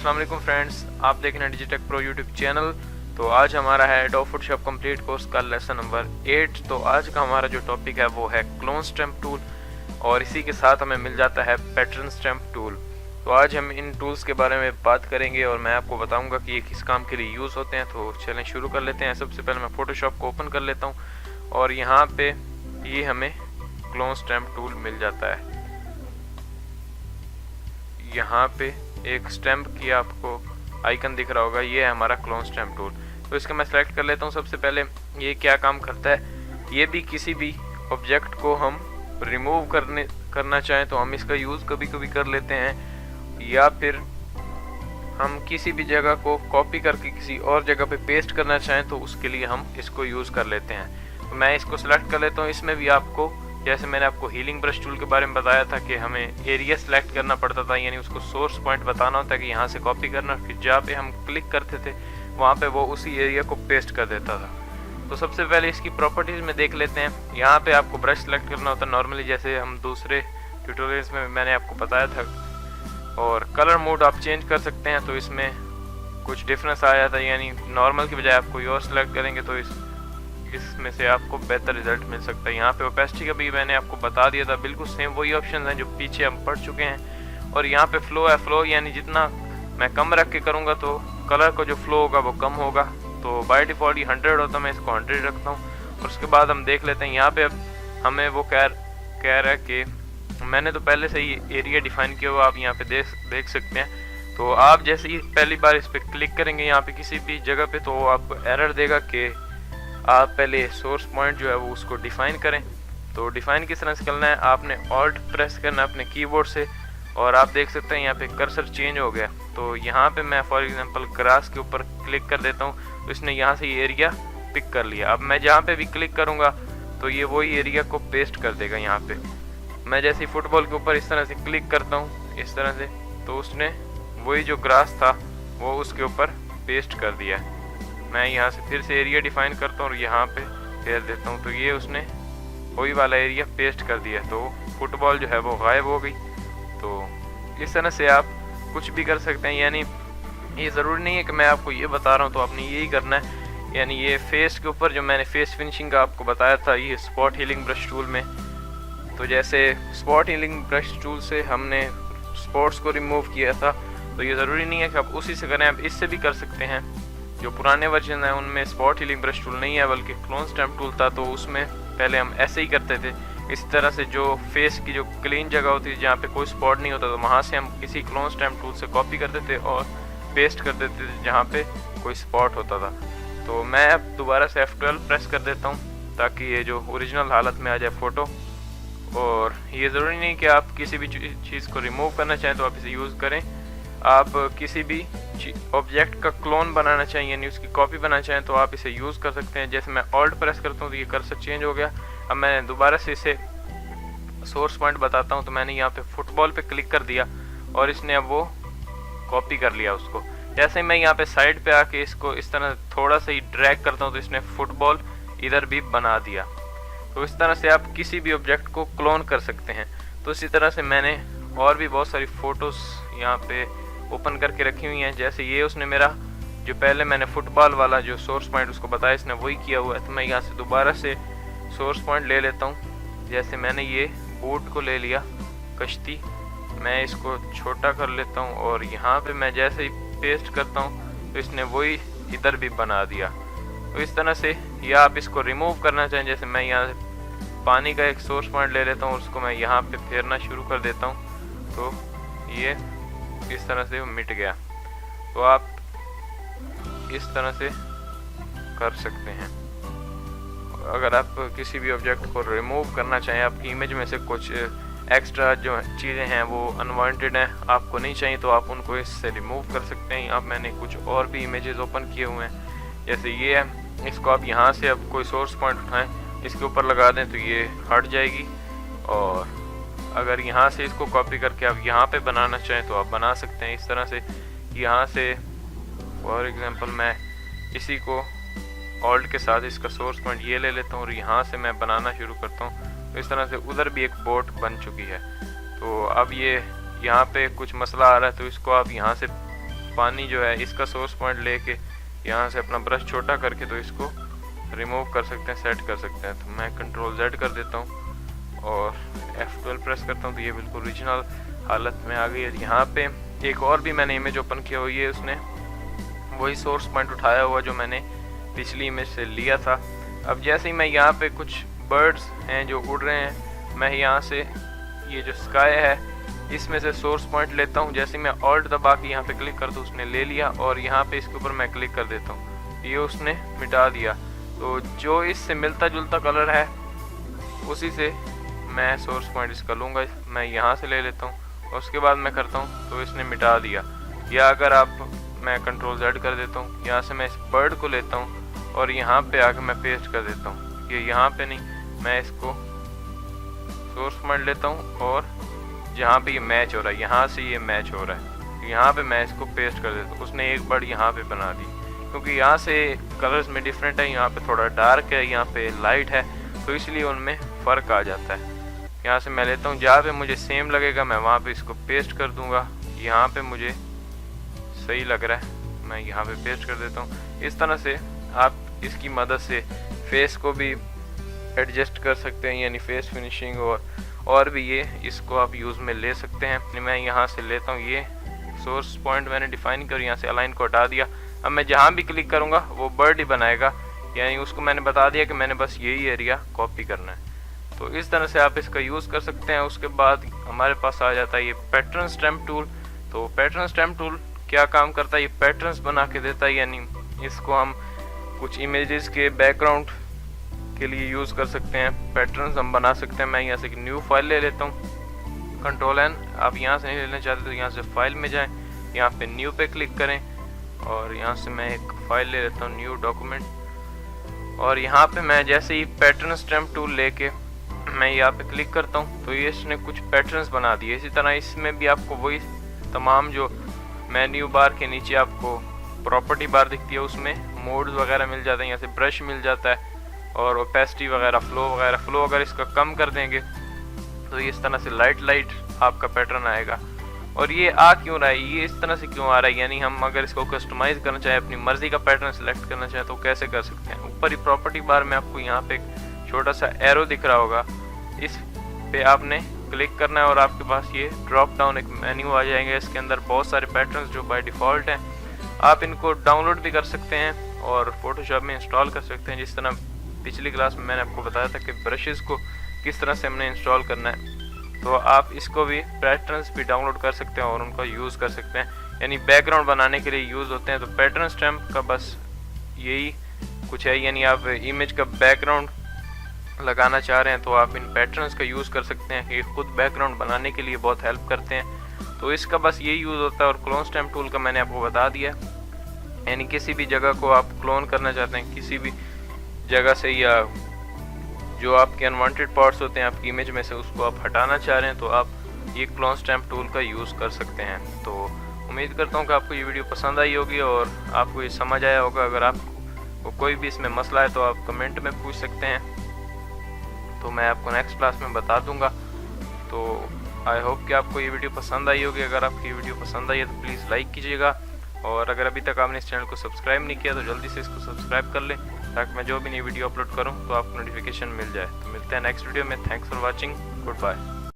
अस्सलाम वालेकुम फ्रेंड्स, आप देख रहे हैं डिजिटेक प्रो यूट्यूब चैनल। तो आज हमारा है एडोब फोटोशॉप कंप्लीट कोर्स का लेसन नंबर 8। तो आज का हमारा जो टॉपिक है वो है क्लोन स्टैम्प टूल, और इसी के साथ हमें मिल जाता है पैटर्न स्टैम्प टूल। तो आज हम इन टूल्स के बारे में बात करेंगे और मैं आपको बताऊंगा कि ये किस काम के लिए यूज़ होते हैं। तो चलें शुरू कर लेते हैं। सबसे पहले मैं फ़ोटोशॉप को ओपन कर लेता हूँ और यहाँ पे ये हमें क्लोन स्टैम्प टूल मिल जाता है। यहाँ पे एक स्टैम्प की आपको आइकन दिख रहा होगा, ये है हमारा क्लोन स्टैम्प टूल। तो इसका मैं सेलेक्ट कर लेता हूँ। सबसे पहले ये क्या काम करता है, ये भी किसी भी ऑब्जेक्ट को हम रिमूव करना चाहें तो हम इसका यूज़ कभी कभी कर लेते हैं, या फिर हम किसी भी जगह को कॉपी करके किसी और जगह पे पेस्ट करना चाहें तो उसके लिए हम इसको यूज़ कर लेते हैं। तो मैं इसको सेलेक्ट कर लेता हूँ। इसमें भी आपको, जैसे मैंने आपको हीलिंग ब्रश टूल के बारे में बताया था कि हमें एरिया सेलेक्ट करना पड़ता था, यानी उसको सोर्स पॉइंट बताना होता है कि यहाँ से कॉपी करना, फिर जहाँ पे हम क्लिक करते थे वहाँ पे वो उसी एरिया को पेस्ट कर देता था। तो सबसे पहले इसकी प्रॉपर्टीज़ में देख लेते हैं। यहाँ पे आपको ब्रश सेलेक्ट करना होता है नॉर्मली, जैसे हम दूसरे ट्यूटोरियल्स में मैंने आपको बताया था, और कलर मोड आप चेंज कर सकते हैं। तो इसमें कुछ डिफरेंस आया था, यानी नॉर्मल की बजाय आप कोई और सेलेक्ट करेंगे तो इसमें से आपको बेहतर रिजल्ट मिल सकता है। यहाँ पे ओपेसिटी का भी मैंने आपको बता दिया था, बिल्कुल सेम वही ऑप्शन हैं जो पीछे हम पढ़ चुके हैं। और यहाँ पे फ्लो है, फ्लो यानी जितना मैं कम रख के करूँगा तो कलर का जो फ्लो होगा वो कम होगा। तो बाय डिफ़ॉल्ट ये 100 होता है, मैं इसको 100 रखता हूँ। और उसके बाद हम देख लेते हैं यहाँ पे अब हमें वो कह रहा है कि मैंने तो पहले से ही एरिया डिफाइन किया हुआ, आप यहाँ पे देख सकते हैं। तो आप जैसे ही पहली बार इस पर क्लिक करेंगे यहाँ पे किसी भी जगह पे, तो आपको एरर देगा कि आप पहले सोर्स पॉइंट जो है वो उसको डिफ़ाइन करें। तो डिफ़ाइन किस तरह से करना है, आपने ऑल्ट प्रेस करना है अपने कीबोर्ड से, और आप देख सकते हैं यहाँ पे कर्सर चेंज हो गया। तो यहाँ पे मैं फॉर एग्जांपल ग्रास के ऊपर क्लिक कर देता हूँ, तो इसने यहाँ से ये एरिया पिक कर लिया। अब मैं जहाँ पे भी क्लिक करूँगा तो ये वही एरिया को पेस्ट कर देगा यहाँ पे। मैं जैसे फुटबॉल के ऊपर इस तरह से क्लिक करता हूँ इस तरह से, तो उसने वही जो ग्रास था वो उसके ऊपर पेस्ट कर दिया है। मैं यहाँ से फिर से एरिया डिफाइन करता हूँ और यहाँ पे फेर देता हूँ, तो ये उसने वही वाला एरिया पेस्ट कर दिया। तो फुटबॉल जो है वो गायब हो गई। तो इस तरह से आप कुछ भी कर सकते हैं, यानी ये ज़रूरी नहीं है कि मैं आपको ये बता रहा हूँ तो आपने यही करना है। यानी ये फेस के ऊपर जो मैंने फेस फिनिशिंग का आपको बताया था, ये स्पॉट हीलिंग ब्रश टूल में, तो जैसे स्पॉट हीलिंग ब्रश टूल से हमने स्पॉट्स को रिमूव किया था, तो ये ज़रूरी नहीं है कि आप उसी से करें, आप इससे भी कर सकते हैं। जो पुराने वर्जन है उनमें स्पॉट हीलिंग ब्रश टूल नहीं है बल्कि क्लोन स्टैम्प टूल था, तो उसमें पहले हम ऐसे ही करते थे। इस तरह से जो फेस की जो क्लीन जगह होती है जहाँ पे कोई स्पॉट नहीं होता, तो वहाँ से हम किसी क्लोन स्टैम्प टूल से कॉपी करते थे और पेस्ट कर देते थे जहाँ पे कोई स्पॉट होता था। तो मैं अब दोबारा से F12 प्रेस कर देता हूँ ताकि ये जो ओरिजिनल हालत में आ जाए फ़ोटो। और ये ज़रूरी नहीं कि आप किसी भी चीज़ को रिमूव करना चाहें तो आप इसे यूज़ करें। आप किसी भी ऑब्जेक्ट का क्लोन बनाना चाहें यानी उसकी कॉपी बनाना चाहें तो आप इसे यूज़ कर सकते हैं। जैसे मैं ऑल्ट प्रेस करता हूँ तो ये कर्सर चेंज हो गया। अब मैं दोबारा से इसे सोर्स पॉइंट बताता हूँ, तो मैंने यहाँ पे फुटबॉल पे क्लिक कर दिया और इसने अब वो कॉपी कर लिया उसको। जैसे ही मैं यहाँ पे साइड पे आके इसको इस तरह थोड़ा सा ही ड्रैग करता हूँ तो इसने फुटबॉल इधर भी बना दिया। तो इस तरह से आप किसी भी ऑब्जेक्ट को क्लोन कर सकते हैं। तो इसी तरह से मैंने और भी बहुत सारी फ़ोटोज़ यहाँ पे ओपन करके रखी हुई हैं। जैसे ये उसने मेरा जो पहले मैंने फुटबॉल वाला जो सोर्स पॉइंट उसको बताया, इसने वही किया हुआ है। तो मैं यहाँ से दोबारा से सोर्स पॉइंट ले लेता हूँ। जैसे मैंने ये बोट को ले लिया, कश्ती, मैं इसको छोटा कर लेता हूँ और यहाँ पे मैं जैसे ही पेस्ट करता हूँ तो इसने वही इधर भी बना दिया। तो इस तरह से, या आप इसको रिमूव करना चाहें, जैसे मैं यहाँ से पानी का एक सोर्स पॉइंट ले लेता हूँ और उसको मैं यहाँ पे फेरना शुरू कर देता हूँ, तो ये इस तरह से मिट गया। तो आप इस तरह से कर सकते हैं। अगर आप किसी भी ऑब्जेक्ट को रिमूव करना चाहें, आपकी इमेज में से कुछ एक्स्ट्रा जो चीज़ें हैं वो अनवांटेड हैं, आपको नहीं चाहिए, तो आप उनको इससे रिमूव कर सकते हैं। अब मैंने कुछ और भी इमेजेस ओपन किए हुए हैं, जैसे ये है, इसको आप यहाँ से अब कोई सोर्स पॉइंट उठाएं, इसके ऊपर लगा दें तो ये हट जाएगी। और अगर यहाँ से इसको कॉपी करके आप यहाँ पे बनाना चाहें तो आप बना सकते हैं इस तरह से। यहाँ से फॉर एग्जांपल मैं इसी को ऑल्ट के साथ इसका सोर्स पॉइंट ये ले लेता हूँ और यहाँ से मैं बनाना शुरू करता हूँ। तो इस तरह से उधर भी एक बोट बन चुकी है। तो अब ये यहाँ पे कुछ मसला आ रहा है, तो इसको आप यहाँ से पानी जो है इसका सोर्स पॉइंट लेके यहाँ से अपना ब्रश छोटा करके तो इसको रिमूव कर सकते हैं, सेट कर सकते हैं। तो मैं कंट्रोल Z कर देता हूँ और F12 प्रेस करता हूँ तो ये बिल्कुल ओरिजिनल हालत में आ गई है। यहाँ पे एक और भी मैंने इमेज ओपन किया हुई है, उसने वही सोर्स पॉइंट उठाया हुआ जो मैंने पिछली इमेज से लिया था। अब जैसे ही मैं यहाँ पे कुछ बर्ड्स हैं जो उड़ रहे हैं, मैं यहाँ से ये जो स्काई है इसमें से सोर्स पॉइंट लेता हूँ। जैसे मैं ऑल्ट दबा के यहाँ पे क्लिक कर दूँ, उसने ले लिया और यहाँ पे इसके ऊपर मैं क्लिक कर देता हूँ, ये उसने मिटा दिया। तो जो इससे मिलता जुलता कलर है उसी से मैं सोर्स पॉइंट इसका लूँगा, मैं यहाँ से ले लेता हूँ और उसके बाद मैं करता हूँ तो इसने मिटा दिया। या अगर आप मैं कंट्रोल Z कर देता हूँ, यहाँ से मैं इस बर्ड को लेता हूँ और यहाँ पे आके मैं पेस्ट कर देता हूँ। ये यहाँ पे नहीं, मैं इसको सोर्स पॉइंट लेता हूँ और जहाँ पे ये मैच हो रहा है, यहाँ से ये मैच हो रहा है, यहाँ पे मैं इसको पेस्ट कर देता हूँ। उसने एक बर्ड यहाँ पे बना दी, क्योंकि यहाँ से कलर्स में डिफरेंट है, यहाँ पे थोड़ा डार्क है, यहाँ पे लाइट है, तो इसलिए उनमें फ़र्क आ जाता है। यहाँ से मैं लेता हूँ, जहाँ पे मुझे सेम लगेगा मैं वहाँ पे इसको पेस्ट कर दूँगा। यहाँ पे मुझे सही लग रहा है, मैं यहाँ पे पेस्ट कर देता हूँ। इस तरह से आप इसकी मदद से फेस को भी एडजस्ट कर सकते हैं, यानी फेस फिनिशिंग और भी ये इसको आप यूज़ में ले सकते हैं। मैं यहाँ से लेता हूँ, ये सोर्स पॉइंट मैंने डिफाइन कर यहाँ से अलाइन को हटा दिया। अब मैं जहाँ भी क्लिक करूँगा वो बर्ड ही बनाएगा, यानी उसको मैंने बता दिया कि मैंने बस यही एरिया कॉपी करना है। तो इस तरह से आप इसका यूज़ कर सकते हैं। उसके बाद हमारे पास आ जाता है ये पैटर्न स्टैम्प टूल। तो पैटर्न स्टैम्प टूल क्या काम करता है, ये पैटर्न्स बना के देता है, यानी इसको हम कुछ इमेजेस के बैकग्राउंड के लिए यूज़ कर सकते हैं, पैटर्न्स हम बना सकते हैं। मैं यहाँ से एक न्यू फाइल ले लेता हूँ, कंट्रोल N। आप यहाँ से नहीं लेना चाहते तो यहाँ से फाइल में जाएं, यहाँ पे न्यू पे क्लिक करें और यहाँ से मैं एक फाइल ले लेता हूँ, न्यू डॉक्यूमेंट। और यहाँ पे मैं जैसे ही पैटर्न स्टैम्प टूल लेके मैं यहाँ पे क्लिक करता हूँ तो ये इसने कुछ पैटर्न्स बना दिए। इसी तरह इसमें भी आपको वही तमाम जो मेन्यू बार के नीचे आपको प्रॉपर्टी बार दिखती है उसमें मोड्स वगैरह मिल जाते हैं, यहाँ से ब्रश मिल जाता है और ओपेसिटी वगैरह, फ्लो अगर इसका कम कर देंगे तो ये इस तरह से लाइट आपका पैटर्न आएगा। और ये आ क्यों रहा है, ये इस तरह से क्यों आ रहा है, यानी हम अगर इसको कस्टमाइज़ करना चाहें, अपनी मर्ज़ी का पैटर्न सेलेक्ट करना चाहें तो कैसे कर सकते हैं। ऊपर ही प्रॉपर्टी बार में आपको यहाँ पे एक छोटा सा एरो दिख रहा होगा, इस पे आपने क्लिक करना है और आपके पास ये ड्रॉप डाउन एक मेन्यू आ जाएंगे। इसके अंदर बहुत सारे पैटर्न्स जो बाय डिफ़ॉल्ट हैं, आप इनको डाउनलोड भी कर सकते हैं और फोटोशॉप में इंस्टॉल कर सकते हैं। जिस तरह पिछली क्लास में मैंने आपको बताया था कि ब्रशेस को किस तरह से हमने इंस्टॉल करना है, तो आप इसको भी पैटर्न्स भी डाउनलोड कर सकते हैं और उनका यूज़ कर सकते हैं, यानी बैकग्राउंड बनाने के लिए यूज़ होते हैं। तो पैटर्न स्टैम्प का बस यही कुछ है, यानी आप इमेज का बैकग्राउंड लगाना चाह रहे हैं तो आप इन पैटर्न्स का यूज़ कर सकते हैं। ये खुद बैकग्राउंड बनाने के लिए बहुत हेल्प करते हैं, तो इसका बस यही यूज़ होता है। और क्लोन स्टैम्प टूल का मैंने आपको बता दिया, यानी किसी भी जगह को आप क्लोन करना चाहते हैं किसी भी जगह से, या जो आपके अनवांटेड पार्ट्स होते हैं आपकी इमेज में से उसको आप हटाना चाह रहे हैं तो आप ये क्लोन स्टैम्प टूल का यूज़ कर सकते हैं। तो उम्मीद करता हूँ कि आपको ये वीडियो पसंद आई होगी और आपको ये समझ आया होगा। अगर आपको कोई भी इसमें मसला है तो आप कमेंट में पूछ सकते हैं, तो मैं आपको नेक्स्ट क्लास में बता दूंगा। तो आई होप कि आपको ये वीडियो पसंद आई होगी। अगर आपको ये वीडियो पसंद आई है तो प्लीज़ लाइक कीजिएगा, और अगर अभी तक आपने इस चैनल को सब्सक्राइब नहीं किया तो जल्दी से इसको सब्सक्राइब कर लें, ताकि मैं जो भी नई वीडियो अपलोड करूं तो आपको नोटिफिकेशन मिल जाए। तो मिलते हैं नेक्स्ट वीडियो में। Thanks for watching, good bye.